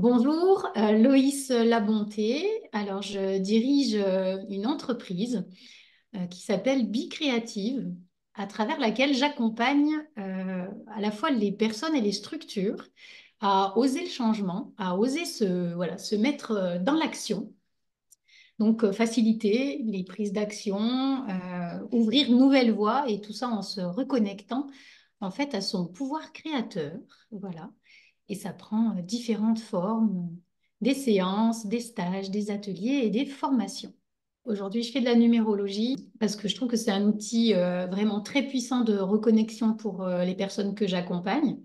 Bonjour, Loïs Labonté. Alors, je dirige une entreprise qui s'appelle Bicréative, à travers laquelle j'accompagne à la fois les personnes et les structures à oser le changement, à oser se mettre dans l'action. Donc, faciliter les prises d'action, ouvrir de nouvelles voies et tout ça en se reconnectant en fait à son pouvoir créateur. Voilà. Et ça prend différentes formes, des séances, des stages, des ateliers et des formations. Aujourd'hui, je fais de la numérologie parce que je trouve que c'est un outil vraiment très puissant de reconnexion pour les personnes que j'accompagne.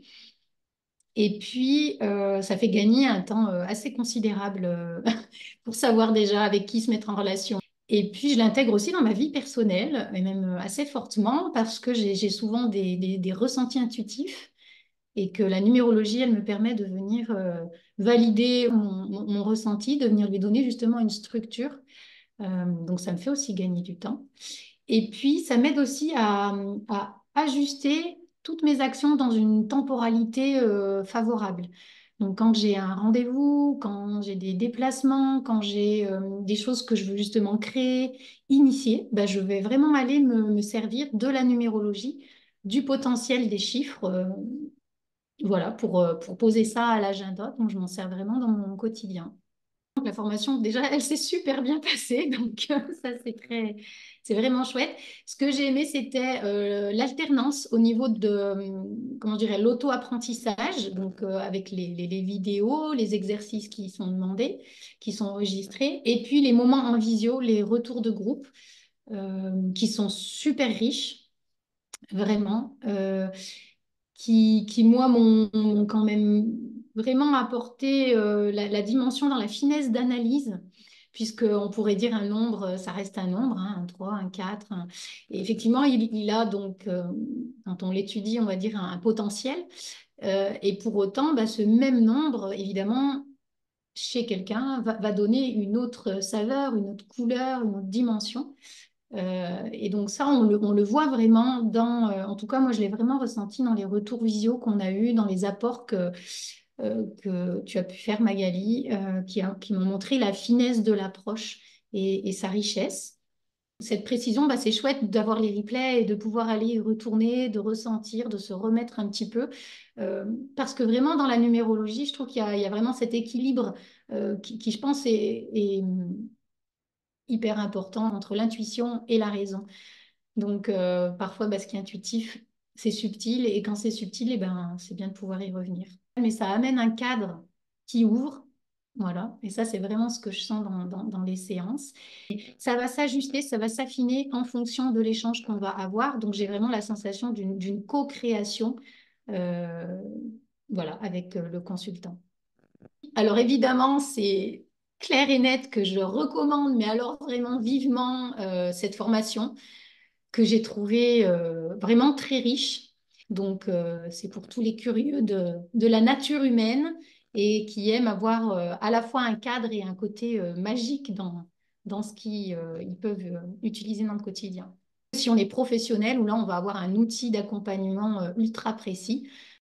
Et puis, ça fait gagner un temps assez considérable pour savoir déjà avec qui se mettre en relation. Et puis, je l'intègre aussi dans ma vie personnelle, et même assez fortement, parce que j'ai souvent des ressentis intuitifs et que la numérologie, elle me permet de venir valider mon ressenti, de venir lui donner justement une structure. Donc, ça me fait aussi gagner du temps. Et puis, ça m'aide aussi à ajuster toutes mes actions dans une temporalité favorable. Donc, quand j'ai un rendez-vous, quand j'ai des déplacements, quand j'ai des choses que je veux justement créer, initier, ben, je vais vraiment aller me servir de la numérologie, du potentiel des chiffres, voilà, pour poser ça à l'agenda. Donc, je m'en sers vraiment dans mon quotidien. La formation, déjà, elle s'est super bien passée, donc ça, c'est vraiment chouette. Ce que j'ai aimé, c'était l'alternance au niveau de, comment je dirais, l'auto-apprentissage, donc avec les vidéos, les exercices qui sont demandés, qui sont enregistrés, et puis les moments en visio, les retours de groupe, qui sont super riches, vraiment. Qui, moi, m'ont quand même vraiment apporté la dimension dans la finesse d'analyse, puisqu'on pourrait dire un nombre, ça reste un nombre, hein, un 3 un 4 et effectivement, il a donc, quand on l'étudie, on va dire un potentiel. Et pour autant, bah, ce même nombre, évidemment, chez quelqu'un, va donner une autre saveur, une autre couleur, une autre dimension. Et donc ça, on le voit vraiment dans, en tout cas, moi, je l'ai vraiment ressenti dans les retours visio qu'on a eus, dans les apports que tu as pu faire, Magali, qui m'ont montré la finesse de l'approche et sa richesse. Cette précision, bah, c'est chouette d'avoir les replays et de pouvoir aller y retourner, de ressentir, de se remettre un petit peu. Parce que vraiment, dans la numérologie, je trouve qu'il y a vraiment cet équilibre qui, je pense, est hyper important entre l'intuition et la raison. Donc, parfois, bah, ce qui est intuitif, c'est subtil. Et quand c'est subtil, eh ben, c'est bien de pouvoir y revenir. Mais ça amène un cadre qui ouvre. Voilà. Et ça, c'est vraiment ce que je sens dans les séances. Ça va s'ajuster, ça va s'affiner en fonction de l'échange qu'on va avoir. Donc, j'ai vraiment la sensation d'une co-création euh, voilà, avec le consultant. Alors, évidemment, c'est clair et net que je recommande, mais alors vraiment vivement, cette formation que j'ai trouvé vraiment très riche. Donc, c'est pour tous les curieux de la nature humaine et qui aiment avoir à la fois un cadre et un côté magique dans ce qu'ils ils peuvent utiliser dans le quotidien. Si on est professionnel, où là, on va avoir un outil d'accompagnement ultra précis.